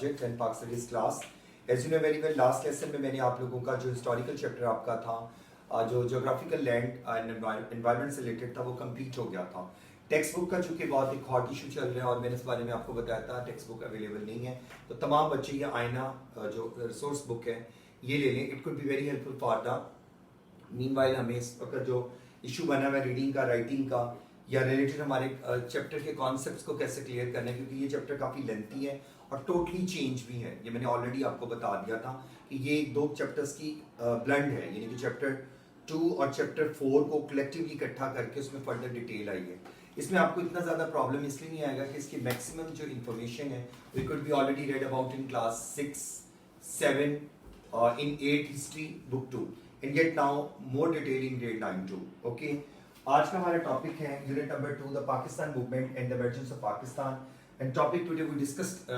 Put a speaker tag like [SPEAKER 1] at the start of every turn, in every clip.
[SPEAKER 1] subject and Pak Studies class. As you know very well, last lesson में मैंने आप लोगों का जो हिस्टोरिकल चैप्टर आपका था, जो जोग्राफिकल लैंड एंड एनवायरनमेंट से रिलेटेड था, वो कंप्लीट हो गया था. टेक्स्ट बुक का चूंकि बहुत एक हॉट इशू चल रहा है और मैंने इस बारे में आपको बताया था टेक्स्ट बुक अवेलेबल नहीं है, तो तमाम बच्चे ये आईना जो रिसोर्स बुक है ये ले लें. It could be very helpful for the meanwhile. हमें इस वक्त जो इशू बना हुआ है रीडिंग का, राइटिंग का, या रिलेटेड हमारे चैप्टर के कॉन्सेप्ट्स को कैसे क्लियर करना है, क्योंकि ये चैप्टर काफ़ी लेंथी है और टोटली चेंज भी है. ये मैंने ऑलरेडी आपको बता दिया था कि ये दो चैप्टर्स की ब्लेंड है, यानी कि चैप्टर 2 और चैप्टर 4 को कलेक्टिवली इकट्ठा करके उसमें फर्दर डिटेल आई है. इसमें आपको इतना ज़्यादा प्रॉब्लम इसलिए नहीं आएगा कि इसकी मैक्सिमम जो इन्फॉर्मेशन है we could be already read about in class 6, 7 in 8 history book 2 and get now more detail in grade 9 too. Okay. आज का हमारा टॉपिक है unit number 2 the Pakistan movement and the emergence of Pakistan. And topic today we discussed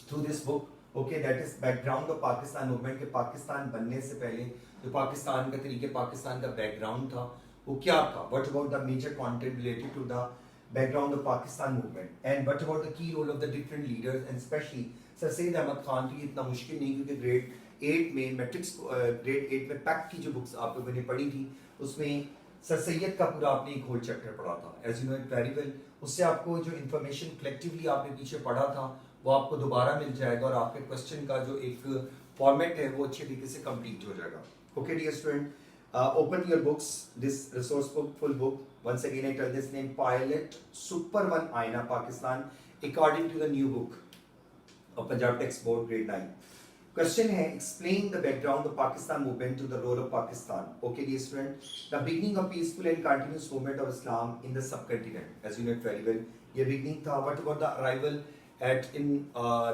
[SPEAKER 1] through this book, okay, that is background of Pakistan movement. के पाकिस्तान बनने से पहले जो पाकिस्तान का तरीके पाकिस्तान का बैकग्राउंड था वो क्या था. What about the major content related to the background of Pakistan movement and what about the key role of the different leaders and specially sir Syed Ahmed Khan. तो ये इतना मुश्किल नहीं क्योंकि ग्रेड 8 में मैट्रिक्स ग्रेड 8 में पैक की जो बुक्स आप लोगों ने पढ़ी थी उसमें सर सैयद का पूरा आपने एक होल चैप्टर पढ़ा था. As you know it very well. उससे आपको जो इन्फॉर्मेशन कलेक्टिवली आपने पीछे पढ़ा था वो आपको दोबारा मिल जाएगा और आपके क्वेश्चन का जो एक फॉर्मेट है वो अच्छे तरीके से कंप्लीट हो जाएगा. Okay dear student, open your books, this resource book, full book. Once again I tell this name, Pilot Super 1 Aina Pakistan according to the new book of Punjab Text Board grade 9. Question है, explain the background of Pakistan movement to the role of Pakistan. Okay dear student, the beginning of peaceful and continuous movement of Islam in the subcontinent. As you know it very well, ये beginning था. What about the arrival at in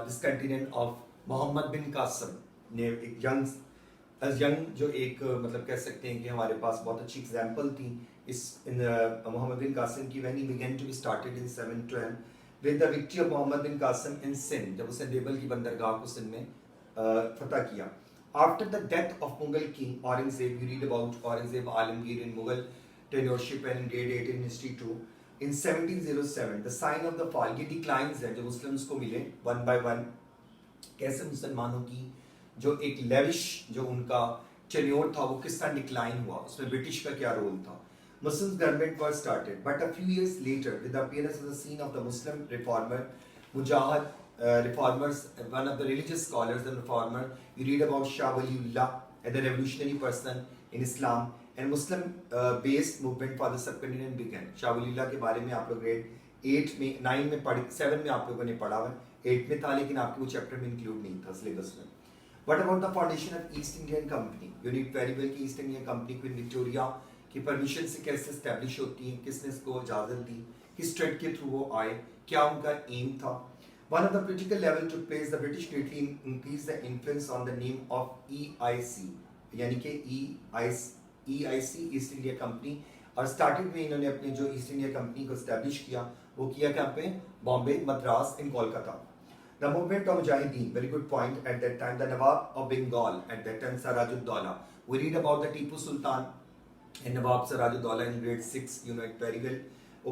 [SPEAKER 1] this continent of Muhammad bin Qasim, ने एक young जो एक मतलब कह सकते हैं कि हमारे पास बहुत अच्छी एग्जाम्पल थी इस मोहम्मद बिन कासिम की. When he began to be started in 712 with the victory of Mohammad bin Qasim in Sindh, जब उसने देवल की बंदरगाह को सिंध में फतह किया. After the death of Mughal king Aurangzeb, you read about Aurangzeb Alamgir in Mughal tenureship and grade 8 in history 2 in 1707. The sign of the fall, ये declines है जो मुस्लिम्स को मिले वन बाय वन. कैसे मुसलमानों की जो एक लेविश जो उनका टेन्योर था वो किस तरह डिक्लाइन हुआ, उसमें ब्रिटिश का क्या रोल था. Muslim government was started but a few years later with the appearance of the scene of the Muslim reformer मुजाहिद reformers, one of the religious scholars and reformer. You read about Shah Waliullah as a revolutionary person in Islam and Muslim based movement for the subcontinent began. Shah Waliullah के बारे में आप लोग grade 8 में 9 में पढ़ 7 में आप लोगों ने पढ़ा हुआ, 8 में था लेकिन आपके वो चैप्टर में इंक्लूड नहीं था सिलेबस में. What about the foundation of East Indian Company? You need very well कि East Indian Company Queen Victoria की परमिशन से कैसे establish होती है, किसने इसको इजाजत दी, किस ट्रेड के थ्रू वो आए, क्या उनका एम था. One of the political level took place, the British greatly increased the influence on the name of EIC, यानी कि EIC East India Company. और स्टार्टिंग में इन्होंने अपने जो ईस्ट इंडिया कंपनी को establish किया वो किया कहाँ पे, Bombay, Madras and Kolkata. The movement of Mujahideen, very good point at that time. The Nawab of Bengal at that time, Siraj-ud-Dawla. We read about the Tipu Sultan and Nawab Siraj-ud-Dawla in grade 6. You know it very well.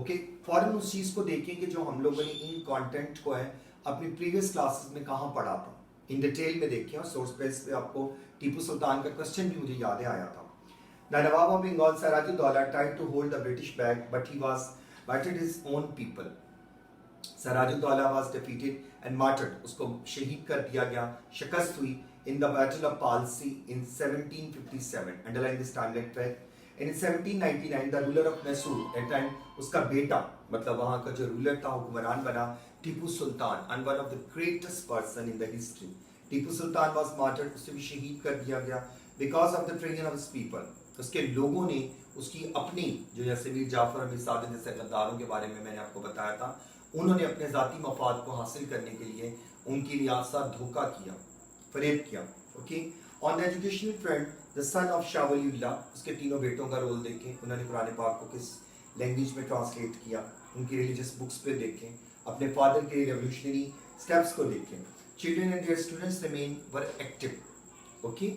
[SPEAKER 1] Okay, फौरन उस चीज़ को देखें कि जो हम लोगों ने इन content को है अपनी प्रीवियस क्लासेस में कहाँ पढ़ा था, इन डिटेल में देखें. और सोर्स बेस पे आपको टीपू सुल्तान का क्वेश्चन भी मुझे याद आया था. The Nawab of Bengal, Siraj-ud-Dawla tried to hold the British back, but he was battered his own people. Siraj-ud-Dawla was defeated and martyred. उसको शहीद कर दिया गया, शिकस्त हुई in the battle of Palsi in 1757. Underline this timeline fact. And in 1799 the ruler of Mysore at time उसका बेटा मतलब वहाँ का जो रूलर था हुक्मरान बना Tipu Sultan, and one of the greatest person in the history. Tipu Sultan was martyred, उसे भी शहीद कर दिया गया because of the training of his people. उसके लोगों ने उसकी अपनी जो जैसे वीर जाफर अमीर सादिक जैसे गद्दारों के बारे में मैंने आपको बताया था, उन्होंने अपने ज़ाती मफाद को हासिल करने के लिए उनकी रियासत धोखा किया, फरेब किया. Okay, on the educational front the son of Shah Waliullah, उसके तीनों बेटों का रोल देखें, उन्होंने कुरान पाक को किस लैंग्वेज में ट्रांसलेट किया, उनकी रिलीजियस बुक्स पे देखें, अपने फादर के रेवोल्यूशनरी स्टेप्स को देखें. Children and their students remain very active. Okay,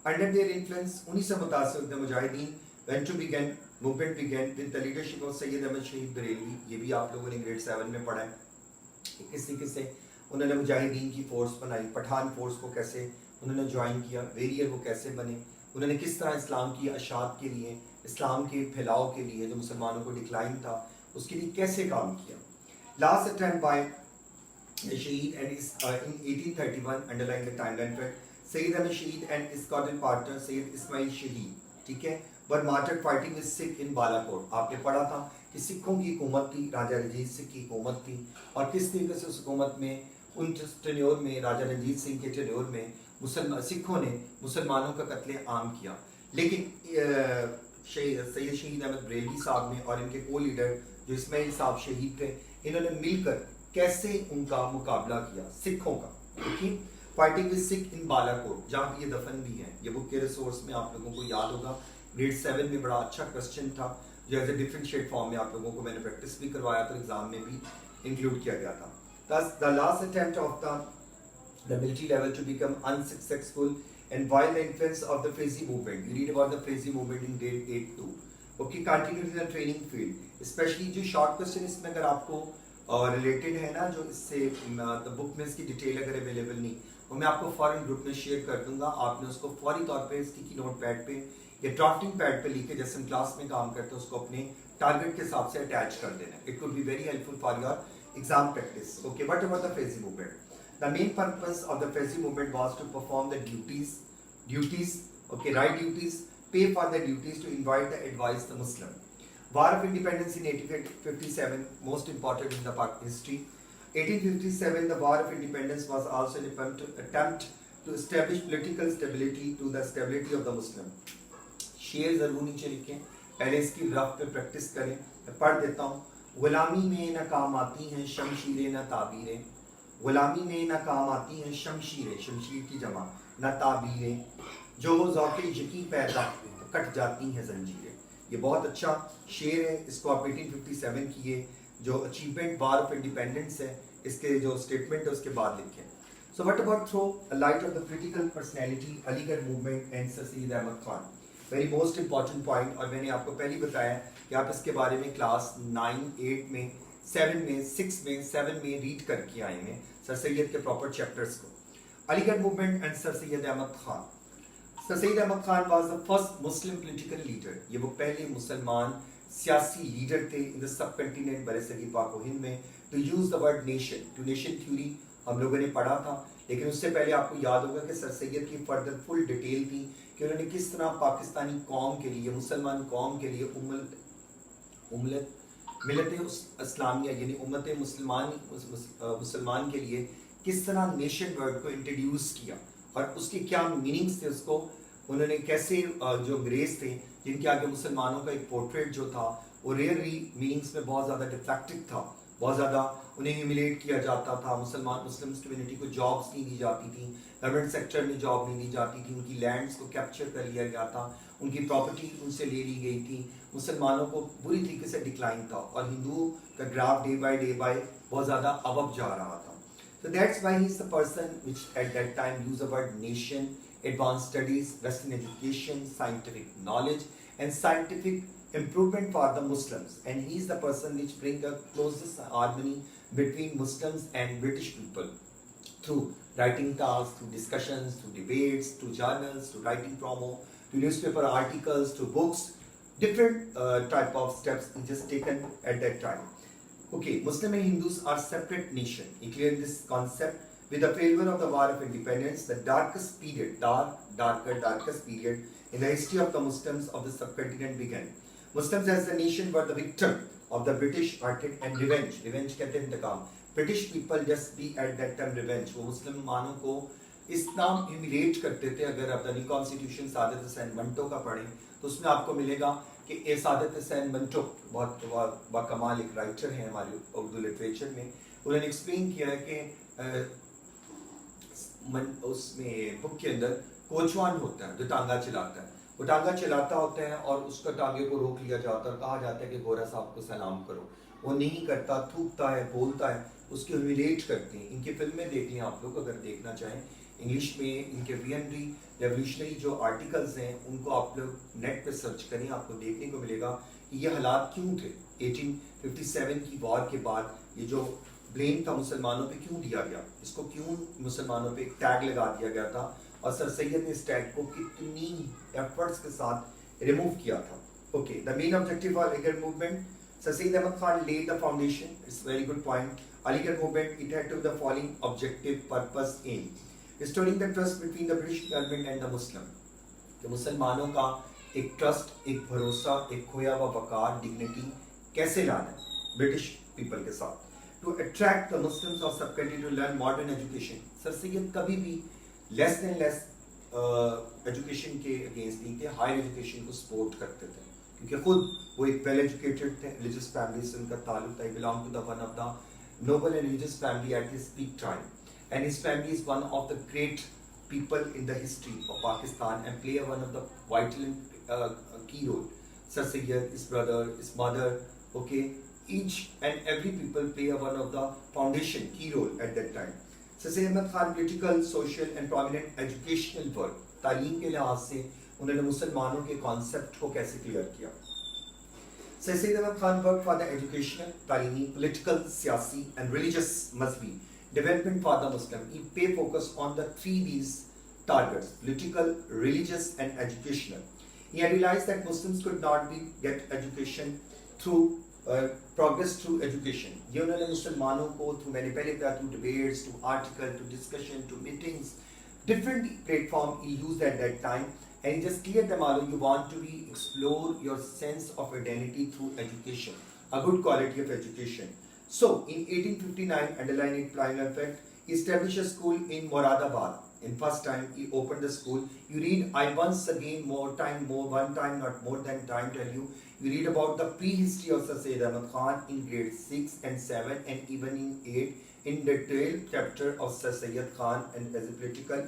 [SPEAKER 1] under their influence उन्हीं से मुतासिर the Mujahideen when to begin movement began with the leadership of Syed Ahmed Shaheed Barelvi. ये भी आप लोगों ने ग्रेड 7 में पढ़ा है. किस तरीके से उन्होंने मुजाहिदीन की फोर्स बनाई, पठान फोर्स को कैसे उन्होंने ज्वाइन किया, वेरियर वो कैसे बने, उन्होंने किस तरह इस्लाम की अशात के लिए, इस्लाम के फैलाव के लिए, जो मुसलमानों को डिक्लाइन था उसके लिए कैसे काम किया. Last attempt bye Shahid and in 1831 underline the timeline for Sayyid Ahmed Shahid and his cotton partner Sayyid Ismail Shahid, ठीक है, were martyred fighting with Sikh in Balakot. आपने पढ़ा था कि सिखों की हुकूमत थी, राजा रंजीत सिंह की हुकूमत थी, और किस तरीके से उस हुकूमत में उन टेन्योर में, राजा रंजीत सिंह के टेन्योर में सिखों ने मुसलमानों का कत्ले आम किया. लेकिन सैयद शहीद अहमद बरेलवी साहब ने और इनके को लीडर जो इस्माइल साहब शहीद थे, इन्होंने मिलकर कैसे उनका मुकाबला किया सिखों का. देखिए, फाइटिंग विद सिख इन बालाकोट, जहाँ ये दफन भी है. ये बुक के रिसोर्स में आप लोगों को याद होगा, ग्रेड 7 में बड़ा अच्छा क्वेश्चन था जो एज ए डिफरेंशिएट फॉर्म में आप लोगों को मैंने प्रैक्टिस भी करवाया था, एग्जाम में भी इंक्लूड किया गया था. Thus, the last attempt of the military level to become unsuccessful, and while the influence of the Fezi movement, you read about the Fezi movement in grade 8 too. Okay, continued in the training field, especially जो short question इसमें अगर आपको related है ना, जो इससे book में इसकी डिटेल अगर अवेलेबल नहीं, वो मैं आपको फॉरन ग्रुप में शेयर कर दूंगा. आपने उसको फौरी तौर पे स्टिकी नोट पैड पे या ड्राफ्टिंग पैड पे लिख के, जैसे हम क्लास में काम करते हैं, उसको अपने टारगेट के हिसाब से अटैच कर देना. It could be very helpful for your exam practice. Okay, what about the Fezi movement? The main purpose of the Fezi movement was to perform the duties, okay, right duties, pay for the duties, to invite the advise the Muslim. War of Independence in 1857, most important in the Pak history. 1857, the War of Independence was also an attempt to establish political stability to the stability of the Muslim. शेर जरूर नीचे लिखें, पहले इसकी rough पे practice करें. मैं पढ़ देता हूँ. गुलामी में न काम आती हैं शमशीरें न ताबीरें, गुलामी में न काम आती हैं शमशीरें, शमशीर की जमा, न ताबीरें, जो ज़ौक़े यकीन पैदा कट जाती हैं जंजीरें. ये बहुत अच्छा शेर है. इसको आप 1857 की ये जो अचीवमेंट वार ऑफ इंडिपेंडेंस है, इसके जो स्टेटमेंट है उसके बाद लिखें. So what about throw a light of the critical personality Aligarh movement and sir Syed Ahmed Khan. Very most important point, और मैंने आपको पहले बताया कि आप इसके बारे में क्लास 9, 8 में, 7 में, 6 में, 7 में रीड करके आए हैं सर सैयद के प्रॉपर चैप्टर्स को. Aligarh movement and sir Syed Ahmed Khan. Sir Syed Ahmed Khan was the first Muslim political leader. ये वो पहले मुसलमान सियासी लीडर थे इन द सब कंटिनेंट बरसगीर पाक व हिंद में to use the word nation. Two nation theory हम लोगों ने पढ़ा था, लेकिन उससे पहले आपको याद होगा कि सर सैयद की फर्दर फुल डिटेल थी कि उन्होंने किस तरह पाकिस्तानी कौम के लिए, मुसलमान कौम के लिए मिलत इस्लामिया यानी उम्मत मुसलमान के लिए किस तरह नेशन वर्ड को इंट्रोड्यूस किया और उसके क्या मीनिंग्स थे, उसको उन्होंने कैसे जो अंग्रेज थे जिनके आगे मुसलमानों का एक पोर्ट्रेट जो था वो रेयरली मीनिंग्स में बहुत ज़्यादा डिफ्लेक्टिव था, बहुत ज़्यादा उन्हें ह्यूमिलेट किया जाता था. मुस्लिम कम्युनिटी को जॉब्स नहीं दी जाती थी, गवर्नमेंट सेक्टर में जॉब नहीं दी जाती थी, उनकी लैंड्स को कैप्चर कर लिया गया था, उनकी प्रॉपर्टी उनसे ले ली गई थी, मुसलमानों को बुरी तरीके से डिक्लाइन था और हिंदुओं का ग्राफ डे बाय बहुत ज़्यादा अबव जा रहा था. So that's why he's the person which at that time used the word nation, advanced studies, Western education, scientific knowledge and scientific improvement for the Muslims, and he's the person which bring the closest harmony between Muslims and British people through writing tasks, through discussions, through debates, through journals, through writing promo, to newspaper articles, to books, different type of steps he just taken at that time. Okay, Muslim and Hindus are separate nation. He cleared this concept with the failure of the War of Independence, the darkest period, darkest period in the history of the Muslims of the subcontinent began. Muslims as a nation were the victim of the British hatred and revenge. Revenge कहते हैं इंतकाम. British people just be at that time revenge. वो मुसलमानों को इस नाम humiliate करते थे. अगर आप द कॉन्स्टिट्यूशन सादत हुसैन मंटो का पढ़ें तो उसमें आपको मिलेगा कि सादत हुसैन मंटो बहुत बाकमाल एक राइटर हैं हमारे उर्दू लिटरेचर में. उन्होंने एक्सप्लेन किया है कि उसमें बुक के अंदर कोचवान होता है जो टांगा चलाता है, वो टांगा चलाता होता है और उसका टांगे को रोक लिया जाता है और कहा जाता है कि गोरा साहब को सलाम करो. वो नहीं करता, थूकता है, बोलता है, उसके ह्यूमिलेट करते हैं. इनकी फिल्में देख लें आप लोग अगर देखना चाहें, इंग्लिश में इनके वीएनडी रेवोल्यूशनरी जो आर्टिकल्स हैं उनको आप लोग नेट पे सर्च करें, आपको देखने को मिलेगा कि ये हालात क्यों थे. 1857 की वॉर के बाद ये जो ब्लेम था मुसलमानों पे क्यों दिया गया, इसको क्यों मुसलमानों पे एक टैग लगा दिया गया था, और सर सैयद ने इस टैग को कितनी एफर्ट्स के साथ रिमूव किया था. Okay, the main objective of Aligarh movement, sir Syed Ahmed Khan laid the foundation. It's very good point. Aligarh movement, it had to the following objective, purpose, aim: restoring the trust between the British government and the Muslim. कि मुसलमानों का एक trust, एक भरोसा, एक खोया हुआ वकार, dignity कैसे लाना है ब्रिटिश पीपल के साथ. To attract the Muslims of sub country to learn modern education. Sir Syed कभी भी लेस देन लेस एजुकेशन के अगेंस्ट नहीं थे, हायर एजुकेशन को सपोर्ट करते थे, क्योंकि खुद वो एक वेल एजुकेटेड थे, रिलीजियस फैमिली से उनका ताल्लुक था. Belong to the one of the noble and religious family at his peak time, and his family is one of the great people in the history of Pakistan and play one of the vital key role. Sir Sayyid, his brother, his mother, okay, each and every people play one of the foundation key role at that time. Sir Sayyid Ahmad Khan political, social and prominent educational work, तालीम के लिहाज से उन्होंने मुसलमानों के concept को कैसे clear किया. Sir Sayyid Ahmad Khan worked for the educational, तालीमी, political, siyasi and religious Mazbi development for the Muslim. He pay focus on the 3 B's targets: political, religious and educational. He had realized that Muslims could not get education through progress through education. ये उन्होंने मुसलमानों को through मैंने पहले कहा through debates, to article, to discussion, to meetings, different platform he used at that time. And he just cleared them all. You want to be explore your sense of identity through education, a good quality of education. So in 1859, underline it, prime effect, he established a school in Moradabad. In first time he opened the school. You read, I once again one time, not more than time, tell you. You read about the prehistory of Sir Sayyid Ahmad Khan in grade 6 and 7 and even in 8 in detailed chapter of Sir Sayyid Khan and as a political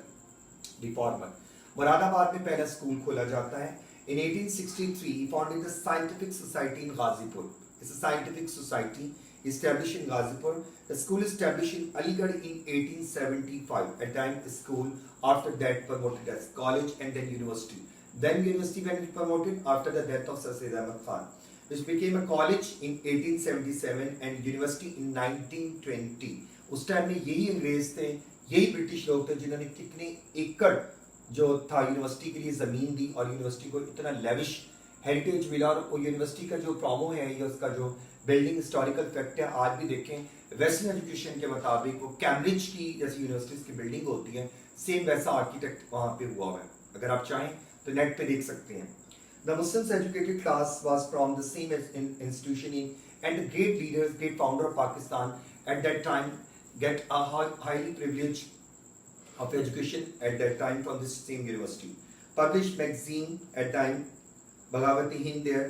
[SPEAKER 1] reformer. Moradabad में पहला school खोला जाता है. In 1863 he founded the Scientific Society in Ghazipur. It's a scientific society established in Ghazipur. The school established in Aligarh in 1875. At time school, after that promoted as college and then university. Then university when promoted after the death of Sir Sayyid Ahmad Khan, which became a college in 1877 and university in 1920. उस time में यही अंग्रेज थे, यही British लोग थे जिन्होंने कितने एकड़ जो था यूनिवर्सिटी के लिए ज़मीन दी और यूनिवर्सिटी को इतना लेविश हेरिटेज मिला. और वो यूनिवर्सिटी का जो प्रोमो है या उसका जो बिल्डिंग हिस्टोरिकल फैक्ट है, आज भी देखें वेस्टर्न एजुकेशन के मुताबिक वो कैम्ब्रिज की जैसी यूनिवर्सिटीज़ की बिल्डिंग होती है, सेम वैसा आर्किटेक्ट वहाँ पे हुआ है. अगर आप चाहें तो नेट पे देख सकते हैं. The Muslims educated class was from the same institution in and the great leaders, great founder of Pakistan at that time get a highly privileged of education at that time from this same university. Published magazine at time Baghawati Hind there.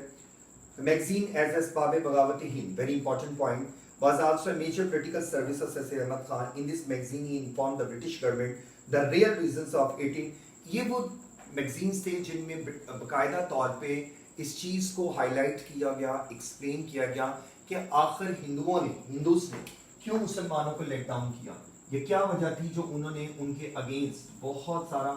[SPEAKER 1] The magazine as Asbab Baghawati Hind, very important point, was also a major political service of Sir Sayyid Ahmad Khan. In this magazine he informed the British government the real reasons of 18. ये वो magazines थे जिनमें बाकायदा तौर पे इस चीज़ को highlight किया गया, एक्सप्लेन किया गया कि आखिर हिंदूज ने क्यों मुसलमानों को लेट डाउन किया, ये क्या वजह थी जो उन्होंने उनके अगेंस्ट बहुत सारा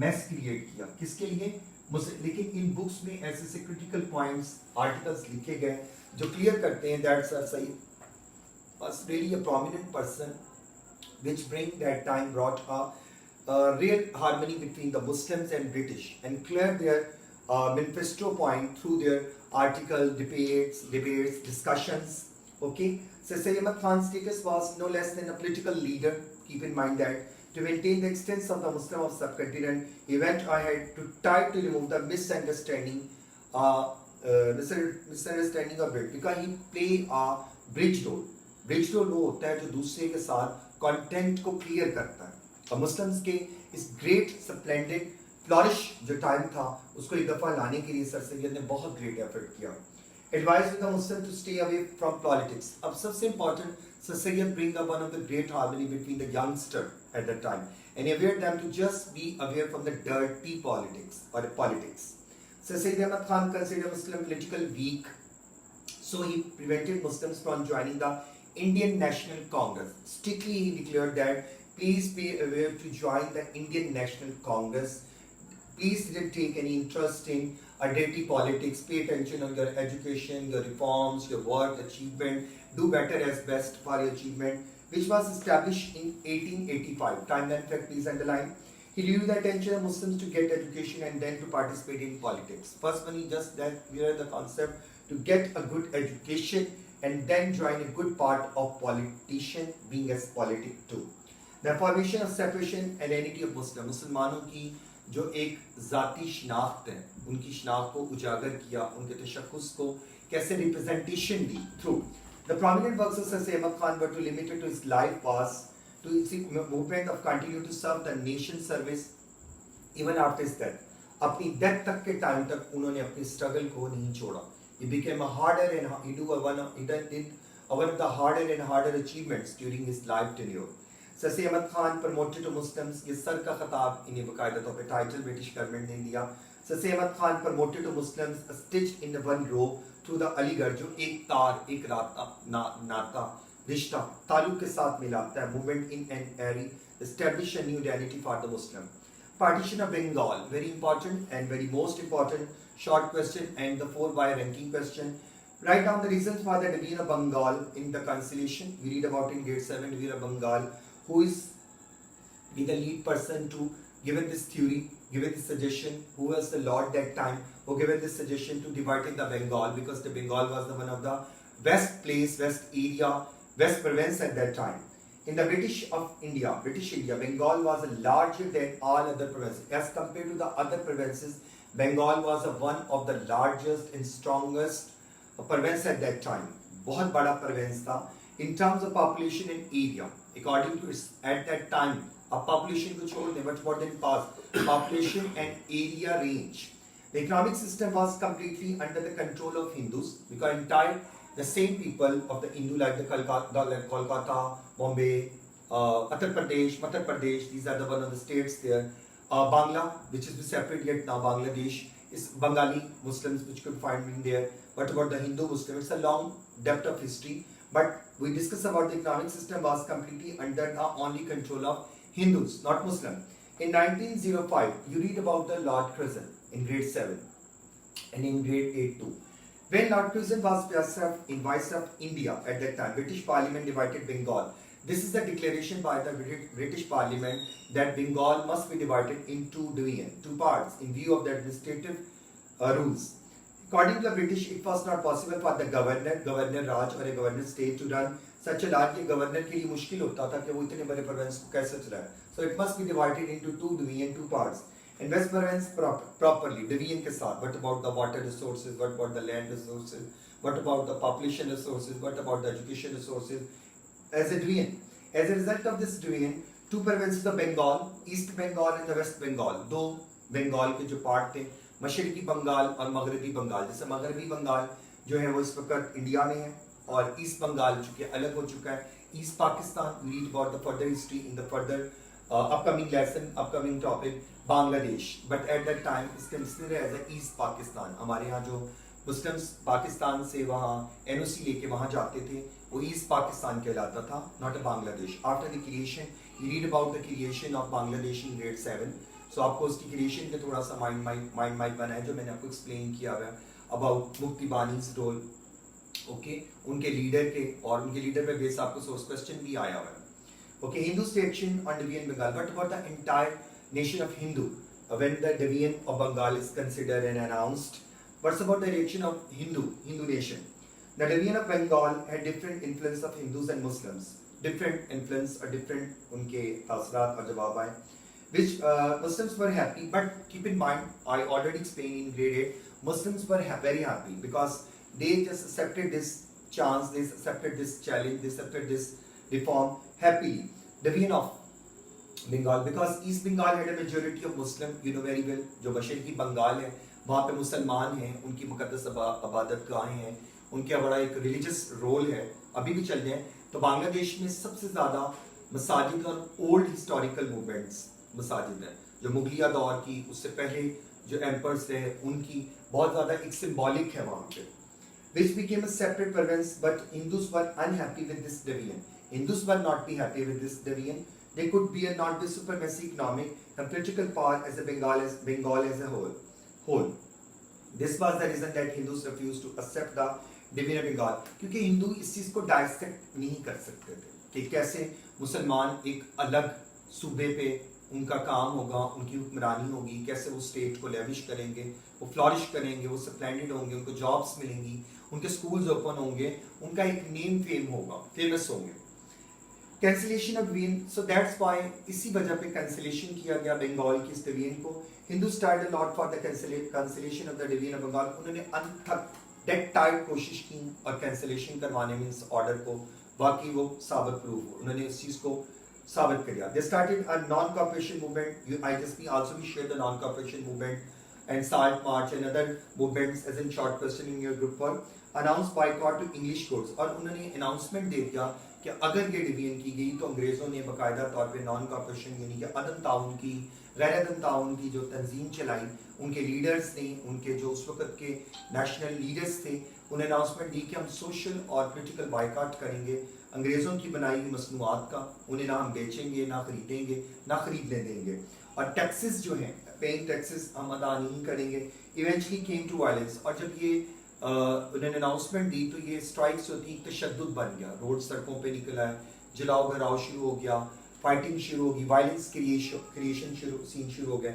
[SPEAKER 1] मेस क्रिएट किया, किसके लिए. लेकिन इन बुक्स में ऐसे ऐसे क्रिटिकल पॉइंट्स, आर्टिकल्स लिखे गए जो क्लियर करते हैं that sir Saeed was really a prominent person which bring that time brought a real harmony between the Muslims and British and cleared their manifesto point through their article, debates, discussions. Okay, so Sayyid Ahmad Khan's status was no less than a political leader. Keep in mind that to maintain the existence of the Muslim of subcontinent, he went ahead to try to remove the misunderstanding of Brit, because he play a bridge role. Bridge role वो होता है जो दूसरे के साथ content को clear करता है. और मुस्लिम्स के इस ग्रेट स्प्लेंडेड फ्लरिश जो टाइम था उसको एक दफ़ा लाने के लिए सर सैयद ने बहुत ग्रेट एफर्ट किया. Advised the Muslim to stay away from politics. अब सबसे important, Sir Sayyid bring up one of the great harmony between the youngster at that time and he aware them to just be aware from the dirty politics or the politics. Sir Sayyid Ahmad Khan considered Muslim political weak, so he prevented Muslims from joining the Indian National Congress. Strictly he declared that please be aware to join the Indian National Congress. Please didn't take any interest in dirty politics. Pay attention on your education, your reforms, your work, achievement, Do Better as Best for Your Achievement, which was established in 1885. Timeline fact, please underline. He drew the attention of Muslims to get education and then to participate in politics. First one, he just that clear the concept to get a good education and then join a good part of politician being as politic too. The formation of separation identity of Muslim, मुसलमानों की जो एक ज़ाती शनाख्त है, उनकी शनाख्त को उजागर किया, उनके तशख़्ख़ुस को कैसे representation the through the prominent works of Sir Ahmad Khan were too limited to his life was to his movement of continue to serve the nation service even after his death. अपनी death तक के time तक उन्होंने अपनी struggle को नहीं छोड़ा. He became a harder and he did one of the harder and harder achievements during his life tenure. Sir Ahmad Khan promoted to Muslims. ये सर का खिताब इन्हें बकायदा तौर पे टाइटल ब्रिटिश गवर्नमेंट ने दिया. Sir Ahmad Khan promoted to Muslims stitched in the one row through the Aligarh जो एक तार एक नाता रिश्ता ताल्लुक के साथ मिलाता है. Movement in an area establish a new identity for the Muslim. Partition of Bengal, very important and very most important. Short question and the 4 by ranking question. Write down the reasons for the division of Bengal in the Constellation. We read about in grade 7 division of Bengal. Who is the lead person to given this theory, given this suggestion? Who was the lord that time who given this suggestion to dividing the Bengal, because the Bengal was the one of the west place, west area, west province at that time. In the British India, Bengal was larger than all other provinces. As compared to the other provinces, Bengal was one of the largest and strongest province at that time. बहुत बड़ा province था. In terms of population and area, according to its at that time, अब population को छोड़ दें, but more than past, population and area range. The economic system was completely under the control of Hindus, because entire the same people of the Hindu like the Kolkata, Bombay, Uttar Pradesh, Madhya Pradesh, these are the one of the states there. Bangla, which is separate yet now Bangladesh, is Bengali Muslims which could find in there. What about the Hindu Muslim? It's a long depth of history, but we discuss about the economic system was completely under the only control of Hindus, not Muslim. In 1905, you read about the Lord Curzon in grade 7 and in grade 8 too. When Lord Curzon was Vice of India at that time, British Parliament divided Bengal. This is the declaration by the British Parliament that Bengal must be divided into two parts in view of the administrative rules. According to the British, it was not possible for the governor Raj or a governor state to run such a large governor के लिए मुश्किल होता था कि वो इतने बड़े province को कैसे चलाए. So it must be divided into two parts. And West province properly division के साथ. What about the water resources? What about the land resources? What about the population resources? What about the education resources? As a division. As a result of this division, two provinces of Bengal, East Bengal and the West Bengal. दो बंगाल के जो part थे, मशरकी बंगाल और मगरबी बंगाल. जैसे मगरबी बंगाल जो है वो इस वक्त इंडिया में है और ईस्ट बंगाल चूंकि अलग हो चुका है. East Pakistan, we read about the further history in the further upcoming lesson, upcoming topic. Bangladesh, but at that time is considered as a East Pakistan. हमारे यहाँ जो मुस्लिम्स पाकिस्तान से वहाँ NOC लेके वहाँ जाते थे वो ईस्ट पाकिस्तान कहलाता था, not a Bangladesh. After the creation, you read about the creation of Bangladesh in grade 7. So आपको उसकी creation के थोड़ा सा mind बना है जो मैंने आपको explain किया हुआ है about मुफ्ती बानी's role. Okay, उनके लीडर के और उनके लीडर पे बेस आपको source question भी आया हुआ है. Okay, Hindu station on division Bengal. What about the entire nation of Hindu when the division of Bengal is considered and announced? What's about the reaction of Hindu nation? The division of Bengal had different influence of Hindus and Muslims. Different influence or different उनके तासरात और जवाब आए. Which Muslims were happy, but keep in mind, I already explained in grade 8, Muslims were very happy because they just accepted this chance, they accepted this challenge, they accepted this reform happily. Division of Bengal, because East Bengal had a majority of Muslim, you know very well. जो मशरकी बंगाल है वहाँ पे मुसलमान हैं, उनकी मुकद्दस अबादत गाहें हैं, उनका बड़ा एक रिलीजियस रोल है, अभी भी चल रहे हैं. तो बांग्लादेश में सबसे ज़्यादा मसाजिद और ओल्ड हिस्टोरिकल मूवमेंट्स मसाजिद हैं जो मुगलिया दौर की, उससे पहले जो एम्पर्स थे उनकी बहुत ज़्यादा एक सिम्बॉलिक है वहाँ पे. Which became a separate province, but Hindus were unhappy with this division. Hindus were not be happy with this division. They could be not be supremacy economic and political power as a Bengal as a whole. This was the reason that Hindus refused to accept the division of Bengal, क्योंकि हिंदू इस चीज़ को dissect नहीं कर सकते थे कि कैसे मुसलमान एक अलग सूबे पे उनका काम होगा, उनकी हुक्मरानी होगी, कैसे वो स्टेट को लेविश करेंगे, वो फ्लॉरिश करेंगे, वो स्प्लेंडेड होंगे, उनको जॉब्स मिलेंगी, उनके स्कूल्स ओपन होंगे, उनका एक नेम फेम होगा, फेमस होंगे। Cancellation of division, so that's why इसी वजह पे कैंसिलेशन किया गया बंगाल की इस डिवीजन को। Hindu start a lot for the cancellation of the division of Bengal. उन्होंने अनथक डेड टाइट कोशिश की और कैंसिलेशन करवाने में इस ऑर्डर को, बाकी वो साबित प्रूव हो, उन्होंने इस चीज को साबित कर दिया। They started a non-cooperation movement. ISP also we share the non-cooperation movement and SALT march and other movements as in short question in your group for announced boycott to English courts। और उन्होंने announcement दे दिया कि अगर ये division की गई तो अंग्रेजों ने बाकायदा तौर पे नॉन कॉपरेशन यानी कि अदम ताउन की, गैर अदम ताउन की जो तंजीम चलाई, उनके लीडर्स ने, उनके जो उस वक्त के नेशनल लीडर्स थे, उन्हें अनाउंसमेंट दी कि हम सोशल और पोलिटिकल बायकॉट करेंगे अंग्रेज़ों की बनाई हुई मसनूआत का, उन्हें ना हम बेचेंगे, ना खरीदेंगे, ना खरीदने देंगे, और टैक्सेस जो हैं, पेइंग टैक्सेस हम अदा नहीं करेंगे। इवेंचुअली केम टू वायलेंस, और जब ये उन्होंने अनाउंसमेंट दी तो ये स्ट्राइक्स होती, तशद्दुद बन गया, रोड सड़कों पे निकला है, जलाओ घराव शुरू हो गया, फाइटिंग शुरू होगी, वायलेंस क्रिएशन शुरू हो गए।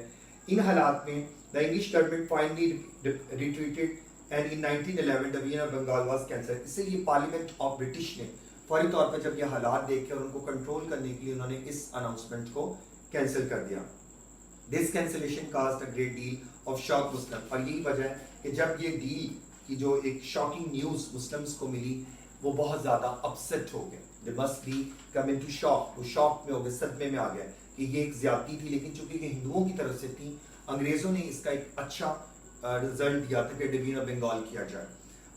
[SPEAKER 1] इन हालात में the English government finally retreated and in 1911 the division of Bengal was cancelled. इससे ये पार्लियामेंट ऑफ ब्रिटिश ने फौरी तौर पर जब ये हालात देखे और उनको कंट्रोल करने के लिए उन्होंने इस अनाउंसमेंट को कैंसिल कर दिया। This cancellation cast a great deal of shock Muslim, और यही वजह है कि जब ये डील की जो एक शॉकिंग न्यूज़ मुस्लिम्स को मिली वो बहुत ज़्यादा अपसेट हो गए, they must be come into shock, वो शॉक में हो गए, सदमे में आ गए कि ये एक ज्यादती थी, लेकिन चूंकि ये हिंदुओं की तरफ से थी, अंग्रेज़ों ने इसका एक अच्छा रिजल्ट दिया था कि डिवीजन ऑफ बंगाल किया जाए।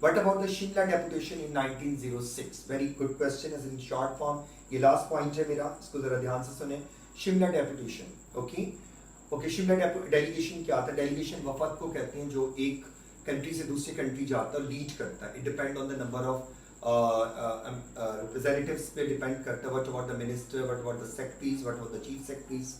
[SPEAKER 1] What about the Shimla deputation in 1906? Very good question is in short form. ये लास्ट पॉइंट है मेरा, इसको जरा ध्यान से सुने। Shimla deputation, okay, Shimla delegation क्या था? डेलीगेशन वफद को कहते हैं जो एक कंट्री से दूसरी कंट्री जाता है, लीड करता है। It depend on the number of representatives पे डिपेंड करता है। What about the minister, what about the secretaries, what about the chief secretaries.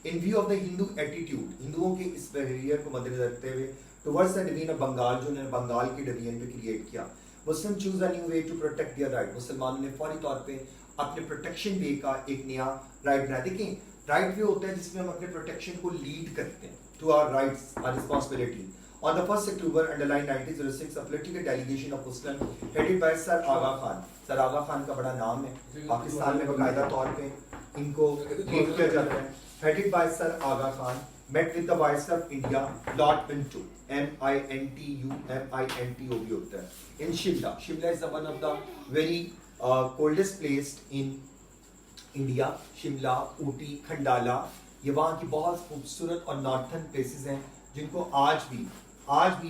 [SPEAKER 1] In view of the Hindu attitude, हिंदुओं के इस बिहेवियर को मद्देनजर रखते हुए towards the division of Bengal, जो उन्होंने बंगाल की डिवीजन पे क्रिएट किया, Muslim choose a new way to protect their right. मुसलमानों ने फौरी तौर पे अपने प्रोटेक्शन वे का एक नया राइट बनाया। देखें, राइट वे होता है जिसमें हम अपने प्रोटेक्शन को लीड करते हैं to our rights, our responsibility. On the 1st October underline 1906, a political delegation of Muslim headed by Sir Aga Khan. Sir Aga Khan का बड़ा नाम है, पाकिस्तान में बाकायदा तौर पे इनको लीड किया जाता है। Headed by Sir Aga Khan met with the Viceroy of India, Lord Minto, M-I-N-T-U, M-I-N-T-O भी होता है। In Shimla, Shimla is the one of the very coldest place in India. Shimla, Ooty, Khandala, ये वहाँ की बहुत खूबसूरत और northern places हैं जिनको आज भी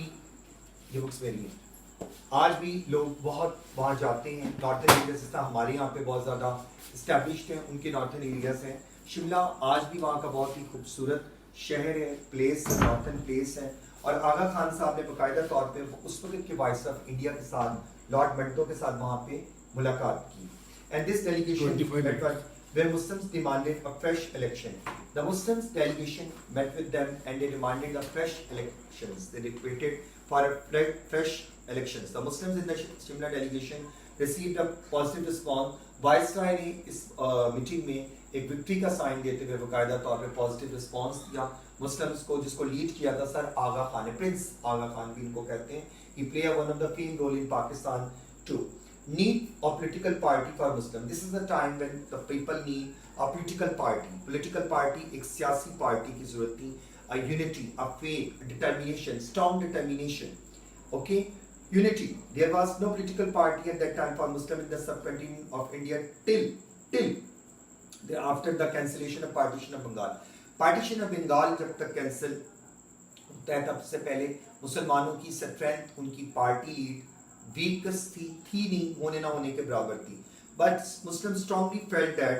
[SPEAKER 1] ये बुक्स मेरी हैं, आज भी लोग बहुत वहाँ जाते हैं। नॉर्थन एरिया से हमारे यहाँ पे बहुत ज़्यादा इस्टेब्लिश्ड हैं, उनके नॉर्थन एरियाज हैं। शिमला आज भी वहाँ का बहुत ही खूबसूरत शहर है, प्लेस है, नॉर्थन प्लेस है। और आगा खान साहब ने बाकायदा तौर पे उस वक्त के वाइसरॉय ऑफ इंडिया के साथ, लॉर्ड मिंटो के साथ वहाँ पे मुलाकात की। And this delegation where Muslims demanded a fresh election. The Muslims delegation met with them and they demanded a fresh elections. They requested for a fresh elections. The Muslims in the Shimla delegation received a positive response. Viceroy ने इस meeting में एक victory का sign देते हुए बाकायदा तौर पे पॉजिटिव रिस्पॉन्स दिया मुस्लिम्स को, जिसको लीड किया था सर आगा खान ने, प्रिंस आगा खान भी इनको कहते हैं। He played one of the key role in Pakistan too. Need a political party for Muslim. This is the time when the people need a political party. Political party एक सियासी party की जरूरत थी। A unity, a faith, a determination, strong determination. Okay, unity. There was no political party at that time for Muslim in the subcontinent of India till after the cancellation of partition of Bengal. Partition of Bengal जब तक cancel होता है तब से पहले मुसलमानों की strength, उनकी पार्टी लीड वीकस थी नहीं, होने ना होने के बराबर थी। But Muslim strongly felt that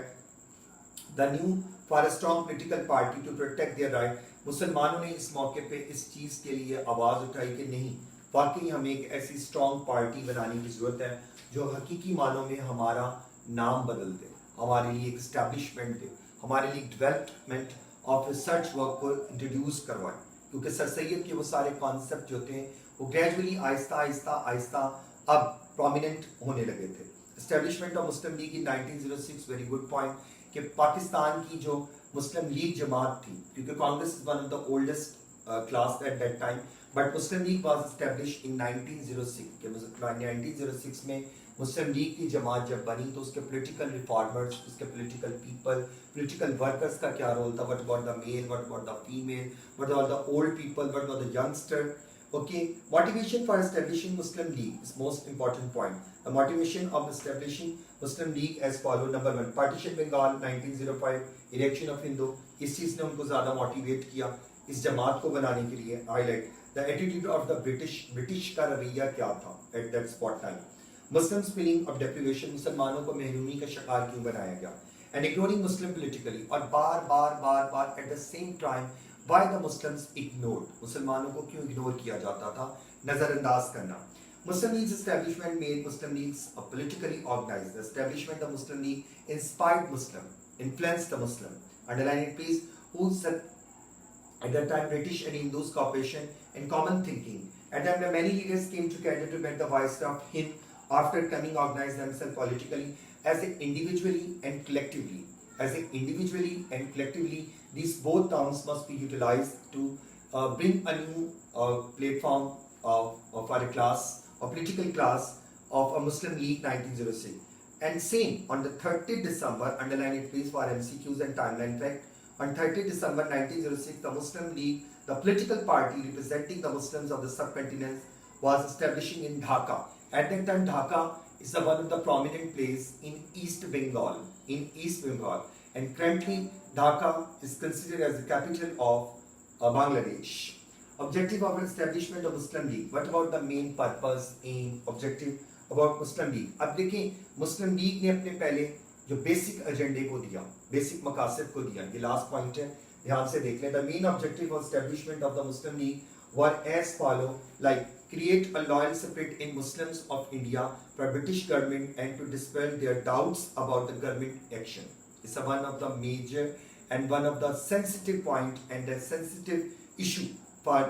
[SPEAKER 1] the new for a strong political party to protect their right. मुसलमानों ने इस मौके पे इस चीज़ के लिए आवाज़ उठाई कि नहीं, वाकई हमें एक ऐसी स्ट्रांग पार्टी बनाने की ज़रूरत है जो हकीकी मानों में हमारा नाम बदल दे, हमारे लिए एक इस्टेब्लिशमेंट दे, हमारे लिए डेवलपमेंट ऑफ रिसर्च वर्क को इंट्रोड्यूस करवाए। क्योंकि सर सैयद के वो सारे कॉन्सेप्ट जो थे वो ग्रेजुअली आहिस्ता अब प्रोमिनेंट होने लगे थे। Establishment of Muslim league in 1906, very good point, कि पाकिस्तान की जो मुस्लिम लीग जमात थी, क्योंकि Congress is one of the oldest class at that time, but Muslim league was establish in 1906 के 1906 में मुस्लिम लीग की जमात जब बनी तो उसके पॉलिटिकल रिफॉर्मर्स, उसके पॉलिटिकल पीपल, पॉलिटिकल वर्कर्स का क्या रोल था, what about the male, what about the female, what about the old people, what about the youngster. Okay, motivation for establishing Muslim League is most important point. The motivation of establishing Muslim League as follow: number one, partition Bengal 1905, election of Hindu. इस चीज ने उनको ज्यादा motivate किया इस जमात को बनाने के लिए. Highlight the attitude of the British का रवैया क्या था at that spot time. Muslims feeling of deprivation, मुसलमानों को महरूमी का शिकार क्यों बनाया गया, and ignoring Muslim politically, और बार at the same time why the Muslims ignored, मुसलमानों को क्यों इग्नोर किया जाता था, नजरअंदाज करना. Muslim League's establishment made Muslim Leagues a politically organized. The establishment of Muslim League inspired Muslim, influenced the Muslim. Underline it please. Who said at that time British and Hindus cooperation and common thinking. At that time many leaders came together to make the voice of Hind after coming organize themselves politically as a individually and collectively. As a individually and collectively, these both terms must be utilized to bring a new platform for a class, a political class of a Muslim League 1906. And same on the 30th December, underline it please for MCQs and timeline fact. On 30th December 1906, the Muslim League, the political party representing the Muslims of the subcontinent, was establishing in Dhaka. At that time, Dhaka is one of the prominent place in East Bengal. And currently Dhaka is considered as the capital of Bangladesh. Objective of establishment of Muslim League. What about the main purpose, aim, objective about Muslim League? अब देखें मुस्लिम league ने अपने पहले जो basic एजेंडे को दिया, basic मकासद को दिया, ये लास्ट पॉइंट है, ध्यान से देख लें. The main objective of establishment of the Muslim League were as follow, like create a loyal spirit in Muslims of India for British government and to dispel their doubts about the government action. It's one of the major and one of the sensitive point and a sensitive issue for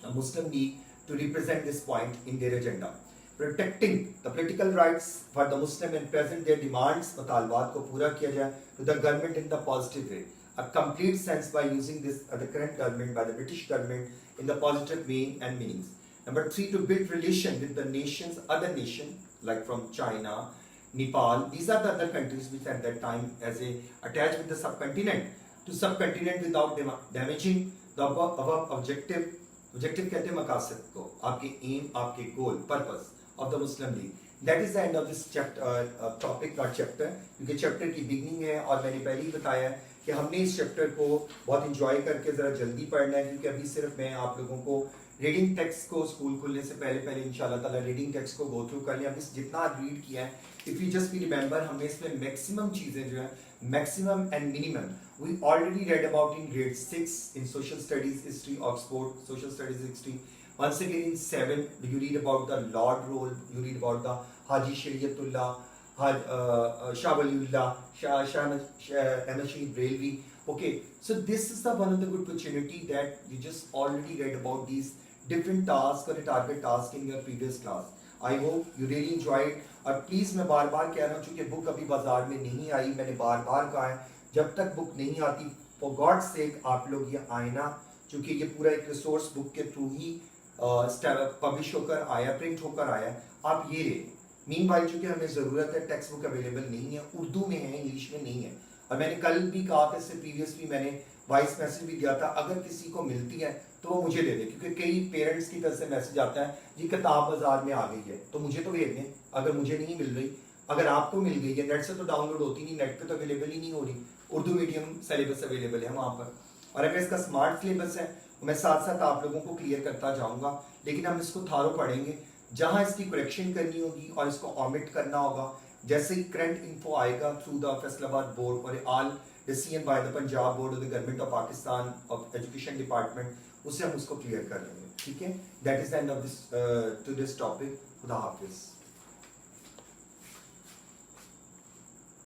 [SPEAKER 1] a Muslim League to represent this point in their agenda. Protecting the political rights for the Muslim and present their demands, मुतालबात को पूरा किया जाए to the government in the positive way. A complete sense by using this the current government, by the British government in the positive meaning and meanings. Number 3, to build relation with the nations, other nation like from China, Nepal. These are the other countries which at that time as a attached with the subcontinent to subcontinent without damaging the above objective. Objective कहते हैं मकासद को, आपके aim, आपके goal, purpose of the Muslim League. That is the end of this chapter, topic, not chapter, क्योंकि chapter की beginning है और मैंने पहले ही बताया कि हमने इस chapter को बहुत enjoy करके ज़रा जल्दी पढ़ना है, क्योंकि अभी सिर्फ मैं आप लोगों को रीडिंग टेक्स्ट को स्कूल खुलने से पहले इंशाल्लाह ताला रीडिंग टेक्स्ट को गो थ्रू कर लिया. अभी जितना रीड किया है, if you just be remember, हमने इसमें मैक्सिमम चीजें जो है, maximum and minimum we already read about in grade 6 in social studies history, Oxford social studies history. Once again in 7 you read about the Lord role, you read about the Haji Shariatullah, Shah Waliullah, Shah Ahmad Shahid Brailwi. Okay, so this is the one of the good opportunity that you just already read about these different tasks or target task in your previous class. I hope you really enjoyed. और please मैं बार बार कह रहा हूँ, चूंकि book अभी बाजार में नहीं आई, मैंने बार बार कहा है जब तक बुक नहीं आती, फॉर गॉड सेक आप लोग ये आईना, चूंकि ये पूरा एक रिसोर्स बुक के थ्रू ही पब्लिश होकर आया, प्रिंट होकर आया, आप ये ले. मीनवाइल चूंकि हमें जरूरत है, टेक्स्ट बुक अवेलेबल नहीं है, उर्दू में है, इंग्लिश में नहीं है. और मैंने कल भी कहा था, इससे प्रीवियस भी मैंने वॉइस मैसेज भी दिया था, अगर किसी को मिलती है तो वो मुझे दे दे, क्योंकि कई पेरेंट्स की तरफ से मैसेज आता है जी किताब बाजार में आ गई है, तो मुझे तो भेज दें. अगर मुझे नहीं मिल रही, अगर आपको मिल गई है, नेट से तो डाउनलोड होती नहीं, नेट पे तो अवेलेबल ही नहीं हो रही. उर्दू मीडियम सिलेबस अवेलेबल है वहाँ पर, और अगर इसका स्मार्ट सिलेबस है मैं साथ साथ आप लोगों को क्लियर करता जाऊंगा. लेकिन हम इसको थारो पढ़ेंगे, जहां इसकी करेक्शन करनी होगी और इसको ऑमिट करना होगा, जैसे ही करंट इन्फो आएगा थ्रू द फैसलाबाद बोर्ड और all decision by the Punjab board और the government of Pakistan of education department, उससे हम उसको क्लियर कर लेंगे. ठीक है, that is the end of this to this topic. खुदा हाफिज.